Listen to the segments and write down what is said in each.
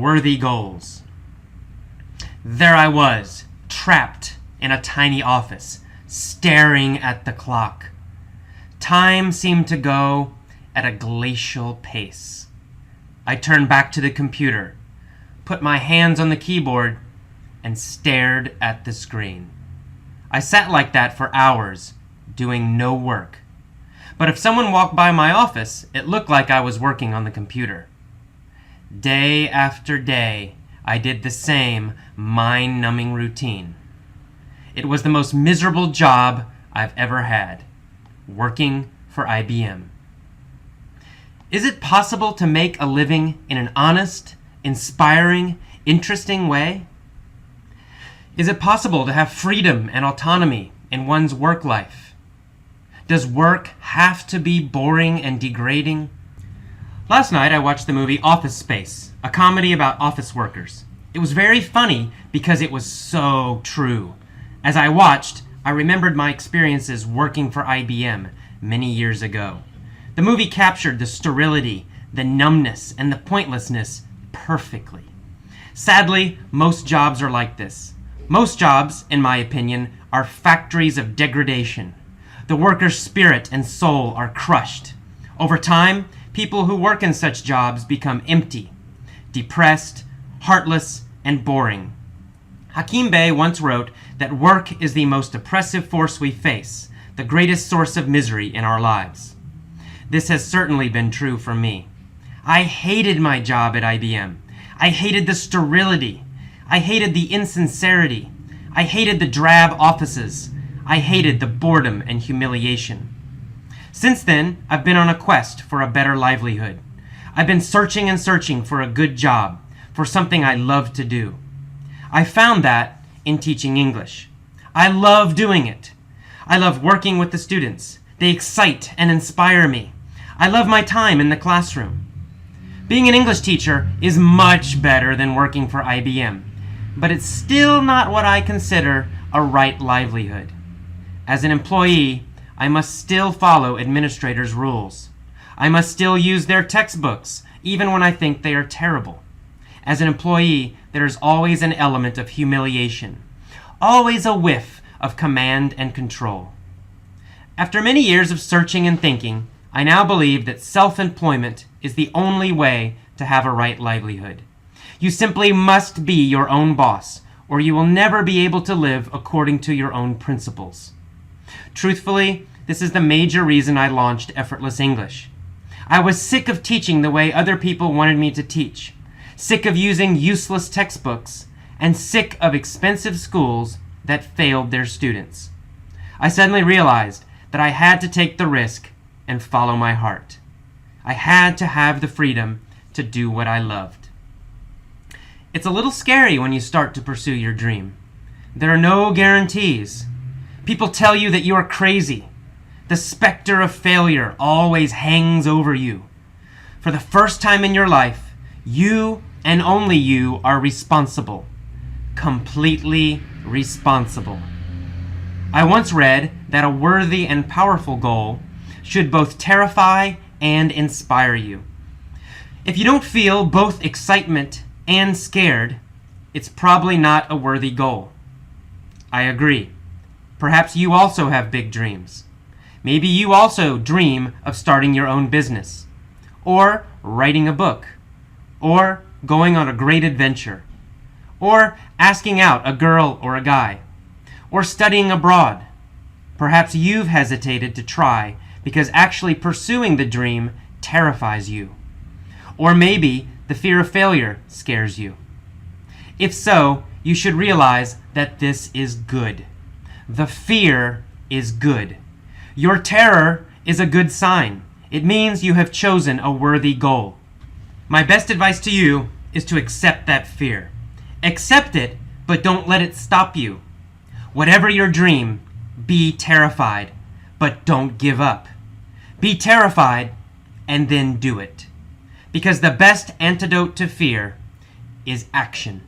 worthy goals. There I was, trapped in a tiny office, staring at the clock. Time seemed to go at a glacial pace. I turned back to the computer, put my hands on the keyboard, and stared at the screen. I sat like that for hours, doing no work. But if someone walked by my office, it looked like I was working on the computer. Day after day, I did the same mind-numbing routine. It was the most miserable job I've ever had, working for IBM. Is it possible to make a living in an honest, inspiring, interesting way? Is it possible to have freedom and autonomy in one's work life? Does work have to be boring and degrading? Last night I watched the movie Office Space, a comedy about office workers. It was very funny because it was so true. As I watched, I remembered my experiences working for IBM many years ago. The movie captured the sterility, the numbness, and the pointlessness perfectly. Sadly, most jobs are like this. Most jobs, in my opinion, are factories of degradation. The worker's spirit and soul are crushed. Over time, people who work in such jobs become empty, depressed, heartless, and boring. Hakim Bey once wrote that work is the most oppressive force we face, the greatest source of misery in our lives. This has certainly been true for me. I hated my job at IBM. I hated the sterility. I hated the insincerity. I hated the drab offices. I hated the boredom and humiliation. Since then, I've been on a quest for a better livelihood. I've been searching and searching for a good job, for something I love to do. I found that in teaching English. I love doing it. I love working with the students. They excite and inspire me. I love my time in the classroom. Being an English teacher is much better than working for IBM, but it's still not what I consider a right livelihood. As an employee, I must still follow administrators' rules. I must still use their textbooks, even when I think they are terrible. As an employee, there is always an element of humiliation, always a whiff of command and control. After many years of searching and thinking, I now believe that self-employment is the only way to have a right livelihood. You simply must be your own boss, or you will never be able to live according to your own principles. Truthfully, this is the major reason I launched Effortless English. I was sick of teaching the way other people wanted me to teach, sick of using useless textbooks, and sick of expensive schools that failed their students. I suddenly realized that I had to take the risk and follow my heart. I had to have the freedom to do what I loved. It's a little scary when you start to pursue your dream. There are no guarantees. People tell you that you are crazy. The specter of failure always hangs over you. For the first time in your life, you and only you are responsible. Completely responsible. I once read that a worthy and powerful goal should both terrify and inspire you. If you don't feel both excitement and scared, it's probably not a worthy goal. I agree. Perhaps you also have big dreams. Maybe you also dream of starting your own business, or writing a book, or going on a great adventure, or asking out a girl or a guy, or studying abroad. Perhaps you've hesitated to try because actually pursuing the dream terrifies you. Or maybe the fear of failure scares you. If so, you should realize that this is good. The fear is good. Your terror is a good sign. It means you have chosen a worthy goal. My best advice to you is to accept that fear. Accept it, but don't let it stop you. Whatever your dream, be terrified, but don't give up. Be terrified and then do it. Because the best antidote to fear is action.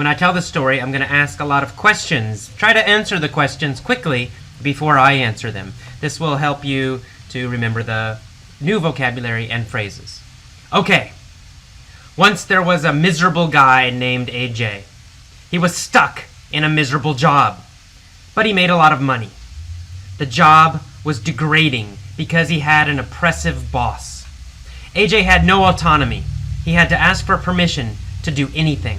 when I tell the story, I'm going to ask a lot of questions. Try to answer the questions quickly before I answer them. This will help you to remember the new vocabulary and phrases. Okay. Once there was a miserable guy named AJ. He was stuck in a miserable job, but he made a lot of money. The job was degrading because he had an oppressive boss. AJ had no autonomy. He had to ask for permission to do anything.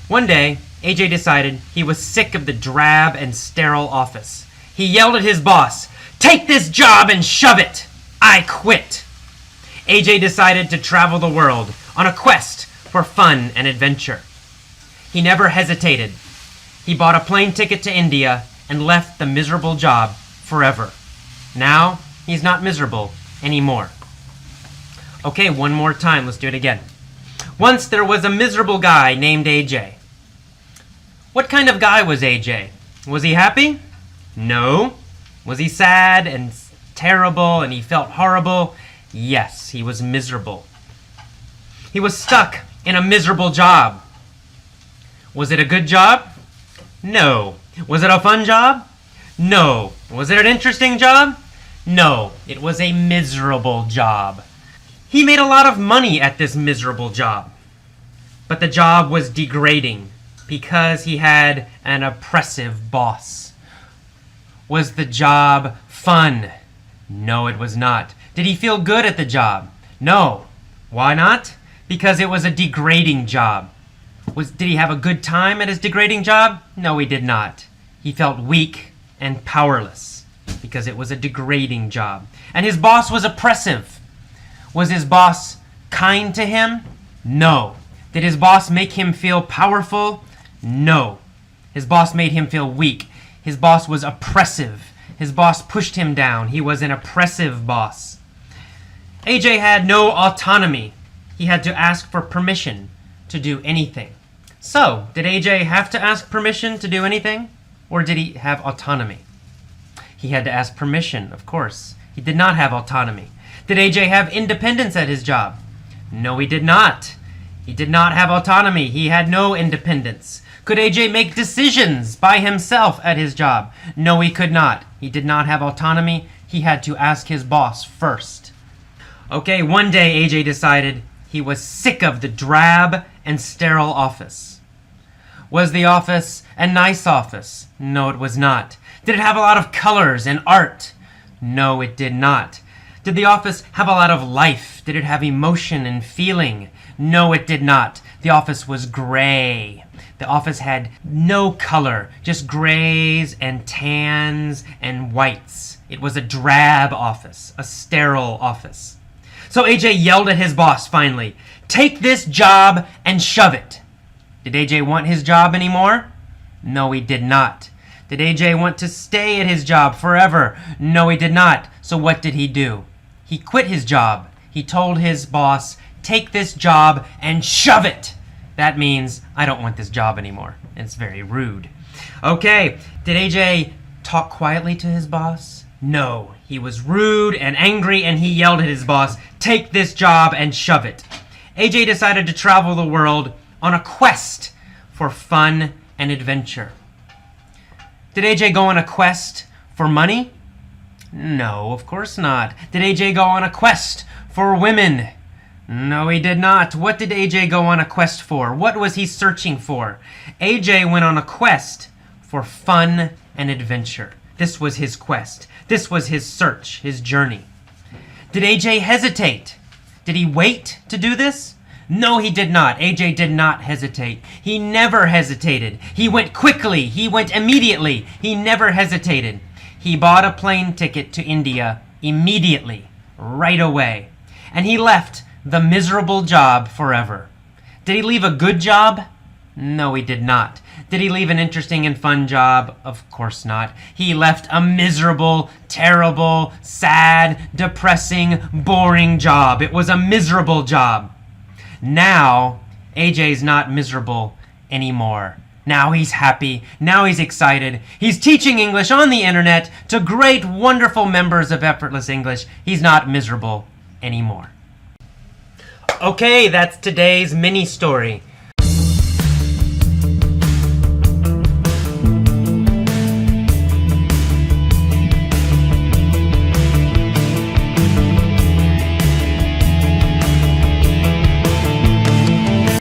One day, AJ decided he was sick of the drab and sterile office. He yelled at his boss, "Take this job and shove it! I quit!" AJ decided to travel the world on a quest for fun and adventure. He never hesitated. He bought a plane ticket to India and left the miserable job forever. Now, he's not miserable anymore. Okay, one more time. Let's do it again. Once there was a miserable guy named AJ. What kind of guy was AJ? Was he happy? No. Was he sad and terrible and he felt horrible? Yes, he was miserable. He was stuck in a miserable job. Was it a good job? No. Was it a fun job? No. Was it an interesting job? No. It was a miserable job. He made a lot of money at this miserable job. But the job was degrading because he had an oppressive boss. Was the job fun? No, it was not. Did he feel good at the job? No. Why not? Because it was a degrading job. Did he have a good time at his degrading job? No, he did not. He felt weak and powerless because it was a degrading job. And his boss was oppressive. Was his boss kind to him? No. Did his boss make him feel powerful? No. His boss made him feel weak. His boss was oppressive. His boss pushed him down. He was an oppressive boss. AJ had no autonomy. He had to ask for permission to do anything. So, did AJ have to ask permission to do anything? Or did he have autonomy? He had to ask permission, of course. He did not have autonomy. Did AJ have independence at his job? No, he did not. He did not have autonomy. He had no independence. Could AJ make decisions by himself at his job? No, he could not. He did not have autonomy. He had to ask his boss first. Okay, one day AJ decided he was sick of the drab and sterile office. Was the office a nice office? No, it was not. Did it have a lot of colors and art? No, it did not. Did the office have a lot of life? Did it have emotion and feeling? No, it did not. The office was gray. The office had no color, just grays and tans and whites. It was a drab office, a sterile office. So AJ yelled at his boss finally, "Take this job and shove it." Did AJ want his job anymore? No, he did not. Did AJ want to stay at his job forever? No, he did not. So what did he do? He quit his job. He told his boss, "Take this job and shove it." That means, I don't want this job anymore. It's very rude. Okay, did AJ talk quietly to his boss? No, he was rude and angry and he yelled at his boss, "Take this job and shove it." AJ decided to travel the world on a quest for fun and adventure. Did AJ go on a quest for money? No, of course not. Did AJ go on a quest for women? No, he did not. What did AJ go on a quest for? What was he searching for? AJ went on a quest for fun and adventure. This was his quest. This was his search, his journey. Did AJ hesitate? Did he wait to do this? No, he did not. AJ did not hesitate. He never hesitated. He went quickly. He went immediately. He never hesitated. He bought a plane ticket to India immediately, right away. And he left the miserable job forever. Did he leave a good job? No, he did not. Did he leave an interesting and fun job? Of course not. He left a miserable, terrible, sad, depressing, boring job. It was a miserable job. Now, AJ's not miserable anymore. Now he's happy. Now he's excited. He's teaching English on the internet to great, wonderful members of Effortless English. He's not miserable anymore. Okay, that's today's mini story.